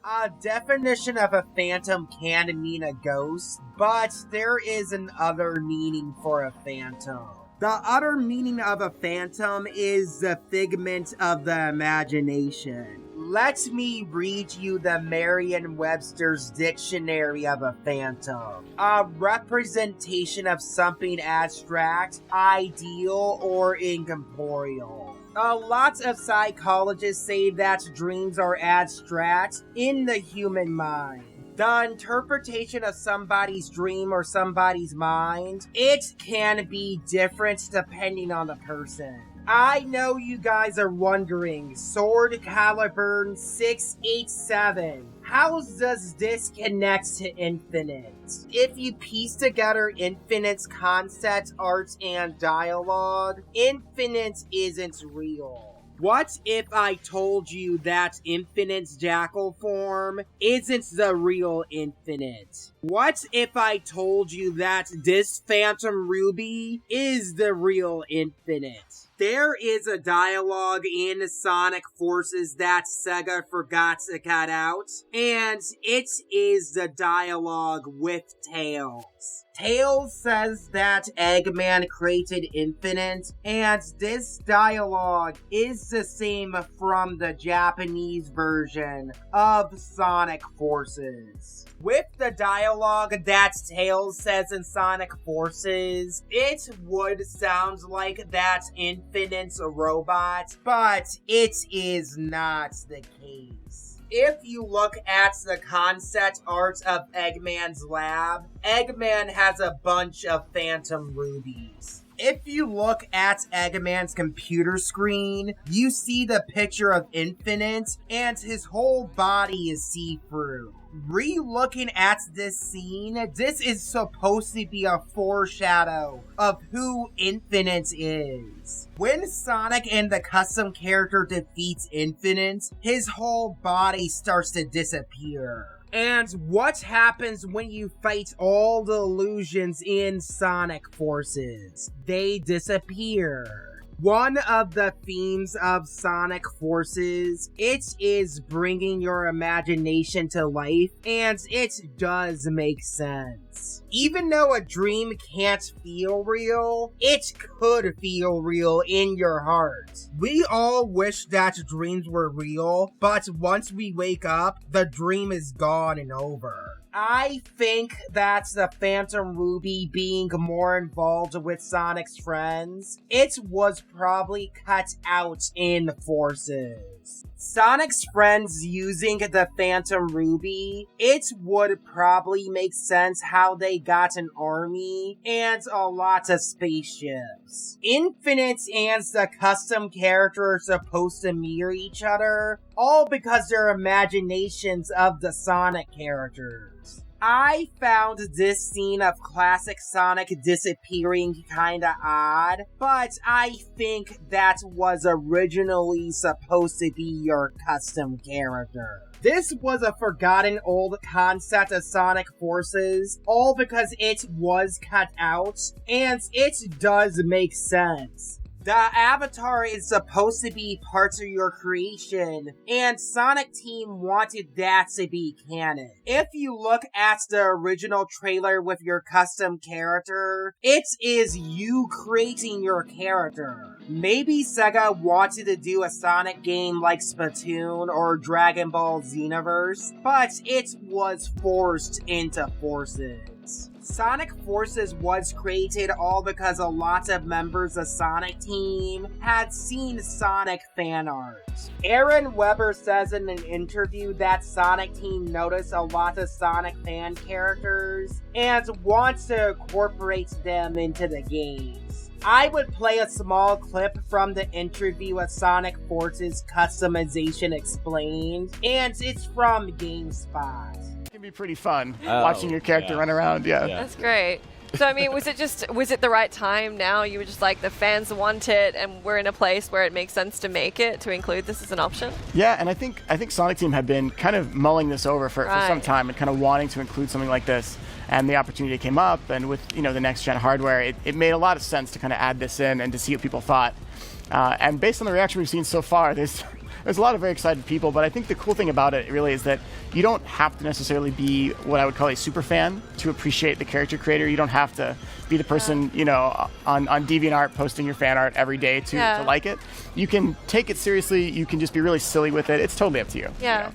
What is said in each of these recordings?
A definition of a phantom can mean a ghost, but there is an other meaning for a phantom. The other meaning of a phantom is the figment of the imagination. Let me read you the Merriam-Webster's dictionary of a phantom. A representation of something abstract, ideal, or incorporeal. A lot of psychologists say that dreams are abstract in the human mind. The interpretation of somebody's dream or somebody's mind, it can be different depending on the person. I know you guys are wondering, Sword Caliburn 687, how does this connect to Infinite? If you piece together Infinite's concept, art, and dialogue, Infinite isn't real. What if I told you that Infinite's jackal form isn't the real Infinite? What if I told you that this Phantom Ruby is the real Infinite? There is a dialogue in Sonic Forces that Sega forgot to cut out, and it is the dialogue with Tails. Tails says that Eggman created Infinite, and this dialogue is the same from the Japanese version of Sonic Forces. With the dialogue that Tails says in Sonic Forces, it would sound like that Infinite's a robot, but it is not the case. If you look at the concept art of Eggman's lab, Eggman has a bunch of Phantom Rubies. If you look at Eggman's computer screen, you see the picture of Infinite, and his whole body is see-through. Re-looking at this scene, this is supposed to be a foreshadow of who Infinite is. When Sonic and the custom character defeats Infinite, his whole body starts to disappear. And what happens when you fight all the illusions in Sonic Forces? They disappear. One of the themes of Sonic Forces, it is bringing your imagination to life, and it does make sense. Even though a dream can't feel real, it could feel real in your heart. We all wish that dreams were real, but once we wake up, the dream is gone and over. I think that the Phantom Ruby being more involved with Sonic's friends, it was probably cut out in Forces. Sonic's friends using the Phantom Ruby, it would probably make sense how they got an army and a lot of spaceships. Infinite and the custom character are supposed to mirror each other, all because they're imaginations of the Sonic characters. I found this scene of classic Sonic disappearing kinda odd, but I think that was originally supposed to be your custom character. This was a forgotten old concept of Sonic Forces, all because it was cut out, and it does make sense. The avatar is supposed to be parts of your creation, and Sonic Team wanted that to be canon. If you look at the original trailer with your custom character, it is you creating your character. Maybe Sega wanted to do a Sonic game like Splatoon or Dragon Ball Xenoverse, but it was forced into Forces. Sonic Forces was created all because a lot of members of Sonic Team had seen Sonic fan art. Aaron Weber says in an interview that Sonic Team noticed a lot of Sonic fan characters and wants to incorporate them into the games. I would play a small clip from the interview with Sonic Forces Customization Explained, and it's from GameSpot. Can be pretty fun watching your character run around. Yeah, that's great. So I mean, was it the right time now? You were just like, the fans want it, and we're in a place where it makes sense to make it, to include this as an option? Yeah, and I think Sonic Team had been kind of mulling this over for some time and kind of wanting to include something like this. And the opportunity came up, and with the next gen hardware, it made a lot of sense to kind of add this in and to see what people thought. And based on the reaction we've seen so far, there's a lot of very excited people, but I think the cool thing about it really is that, you don't have to necessarily be what I would call a super fan to appreciate the character creator. You don't have to be the person, on DeviantArt posting your fan art every day to like it. You can take it seriously. You can just be really silly with it. It's totally up to you. Yeah.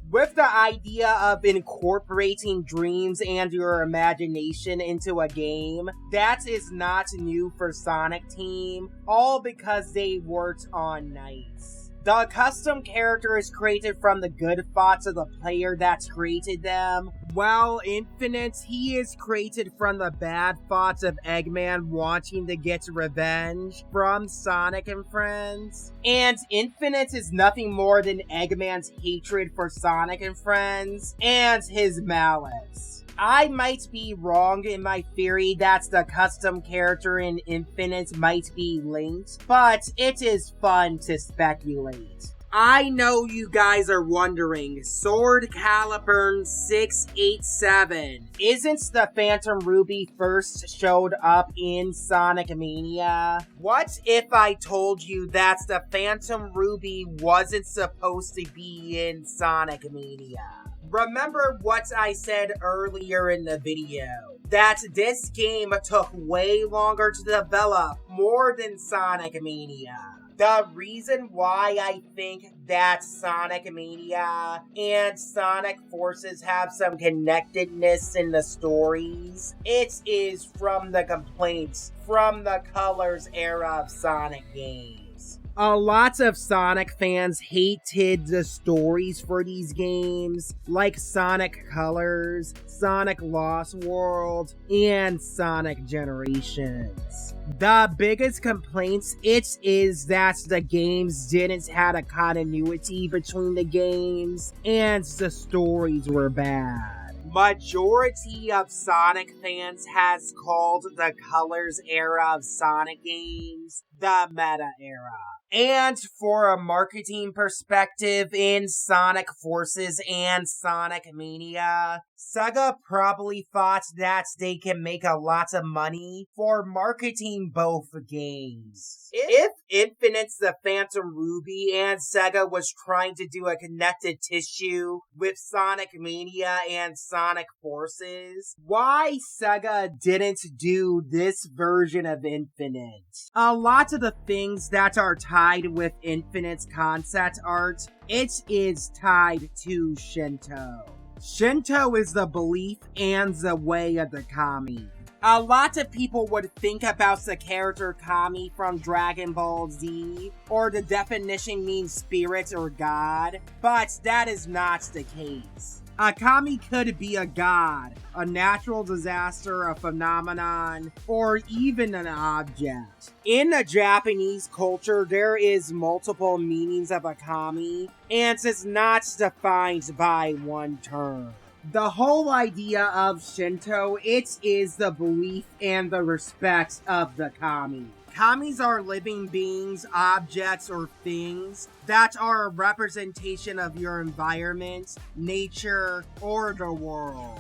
With the idea of incorporating dreams and your imagination into a game, that is not new for Sonic Team, all because they worked on Nights. The custom character is created from the good thoughts of the player that's created them, while Infinite, he is created from the bad thoughts of Eggman wanting to get revenge from Sonic and friends. And Infinite is nothing more than Eggman's hatred for Sonic and friends, and his malice. I might be wrong in my theory that the custom character in Infinite might be linked, but it is fun to speculate. I know you guys are wondering, Sword Caliburn 687, isn't the Phantom Ruby first showed up in Sonic Mania? What if I told you that the Phantom Ruby wasn't supposed to be in Sonic Mania? Remember what I said earlier in the video, that this game took way longer to develop, more than Sonic Mania. The reason why I think that Sonic Mania and Sonic Forces have some connectedness in the stories, it is from the complaints from the Colors era of Sonic games. A lot of Sonic fans hated the stories for these games, like Sonic Colors, Sonic Lost World, and Sonic Generations. The biggest complaints is that the games didn't have a continuity between the games, and the stories were bad. Majority of Sonic fans has called the Colors era of Sonic games the meta era. And for a marketing perspective in Sonic Forces and Sonic Mania, Sega probably thought that they can make a lot of money for marketing both games. If Infinite's the Phantom Ruby and Sega was trying to do a connected tissue with Sonic Mania and Sonic Forces, why Sega didn't do this version of Infinite? A lot of the things that are tied with Infinite's concept art, it is tied to Shinto. Shinto is the belief and the way of the kami. A lot of people would think about the character Kami from Dragon Ball Z, or the definition means spirit or god, but that is not the case. A kami could be a god, a natural disaster, a phenomenon, or even an object. In the Japanese culture, there is multiple meanings of a kami, and it's not defined by one term. The whole idea of Shinto, it is the belief and the respect of the kami. Kamis are living beings, objects, or things that are a representation of your environment, nature, or the world.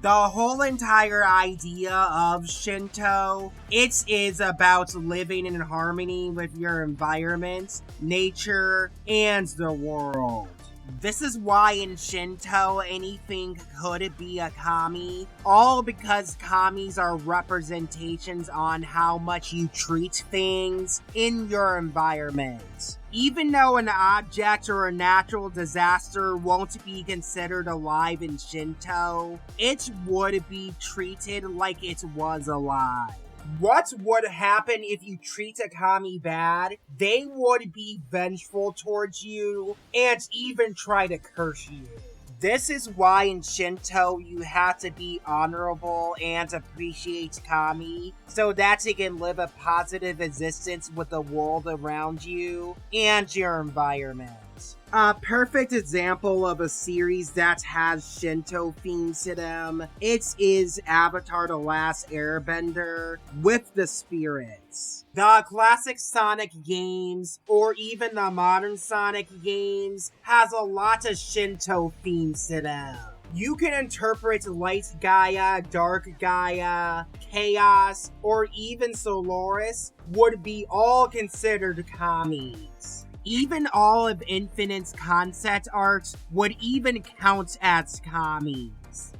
The whole entire idea of Shinto, it is about living in harmony with your environment, nature, and the world. This is why in Shinto, anything could be a kami, all because kamis are representations on how much you treat things in your environment. Even though an object or a natural disaster won't be considered alive in Shinto, it would be treated like it was alive. What would happen if you treat a kami bad? They would be vengeful towards you and even try to curse you. This is why in Shinto you have to be honorable and appreciate kami so that you can live a positive existence with the world around you and your environment. A perfect example of a series that has Shinto themes to them, it is Avatar: The Last Airbender with the spirits. The classic Sonic games, or even the modern Sonic games, has a lot of Shinto themes to them. You can interpret Light Gaia, Dark Gaia, Chaos, or even Solaris would be all considered kamis. Even all of Infinite's concept art would even count as commies.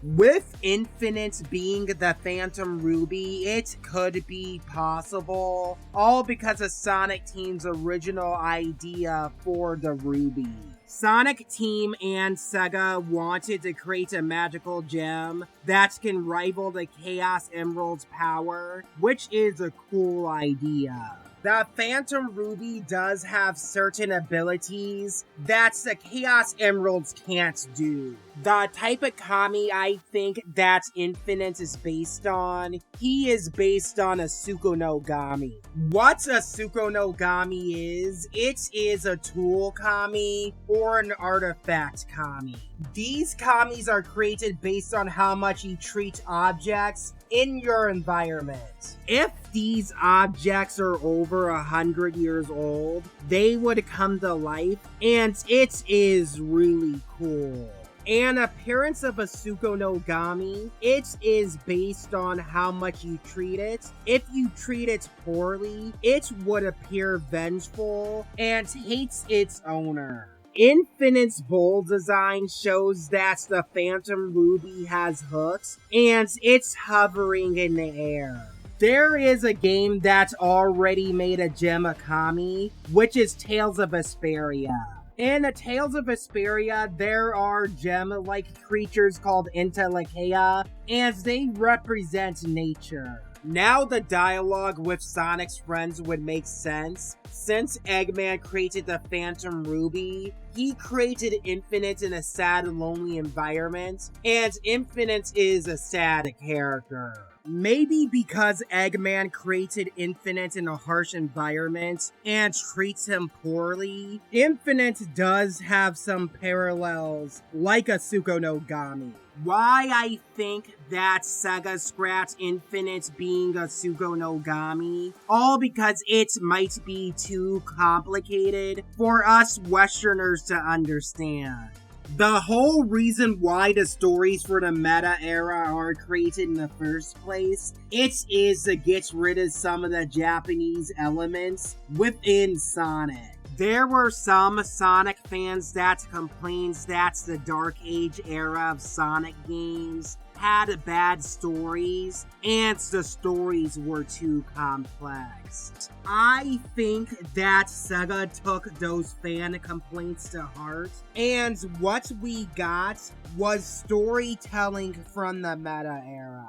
With Infinite being the Phantom Ruby, it could be possible, all because of Sonic Team's original idea for the Ruby. Sonic Team and Sega wanted to create a magical gem that can rival the Chaos Emerald's power, which is a cool idea. The Phantom Ruby does have certain abilities that the Chaos Emeralds can't do. The type of kami I think that Infinite is based on, he is based on a Tsukumogami. What a Tsukumogami is, it is a tool kami or an artifact kami. These kamis are created based on how much you treat objects in your environment. If these objects are over 100 years old, they would come to life, and it is really cool. An appearance of a Tsukumogami, it is based on how much you treat it. If you treat it poorly, it would appear vengeful and hates its owner. Infinite's bowl design shows that the Phantom Ruby has hooks, and it's hovering in the air. There is a game that already made a gem kami, which is Tales of Vesperia. In the Tales of Vesperia, there are gem-like creatures called Intellicheia, and they represent nature. Now the dialogue with Sonic's friends would make sense. Since Eggman created the Phantom Ruby, he created Infinite in a sad and lonely environment, and Infinite is a sad character. Maybe because Eggman created Infinite in a harsh environment and treats him poorly, Infinite does have some parallels like a Tsukumogami. Why I think that Sega scrapped Infinite being a Tsukumogami? All because it might be too complicated for us Westerners to understand. The whole reason why the stories for the meta era are created in the first place, it is to get rid of some of the Japanese elements within Sonic. There were some Sonic fans that complained that the Dark Age era of Sonic games had bad stories, and the stories were too complex. I think that Sega took those fan complaints to heart, and what we got was storytelling from the meta era.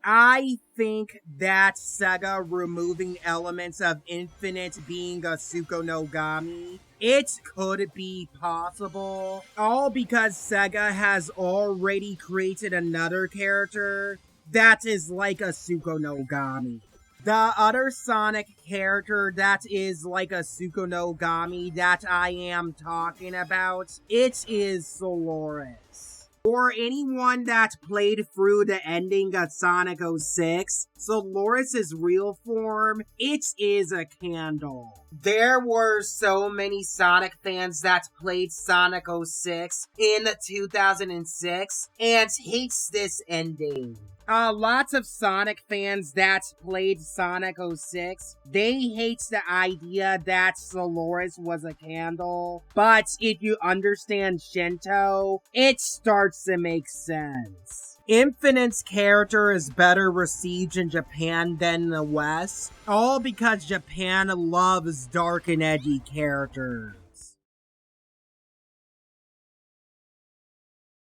I think that Sega removing elements of Infinite being a Tsukumogami, it could be possible, all because Sega has already created another character that is like a Tsukumogami. The other Sonic character that is like a Tsukumogami that I am talking about, it is Soloris. For anyone that played through the ending of Sonic 06, Soloris' real form, it is a candle. There were so many Sonic fans that played Sonic 06 in 2006 and hates this ending. Lots of Sonic fans that played Sonic 06, they hate the idea that Soloris was a candle, but if you understand Shinto, it starts to make sense. Infinite's character is better received in Japan than the West, all because Japan loves dark and edgy characters.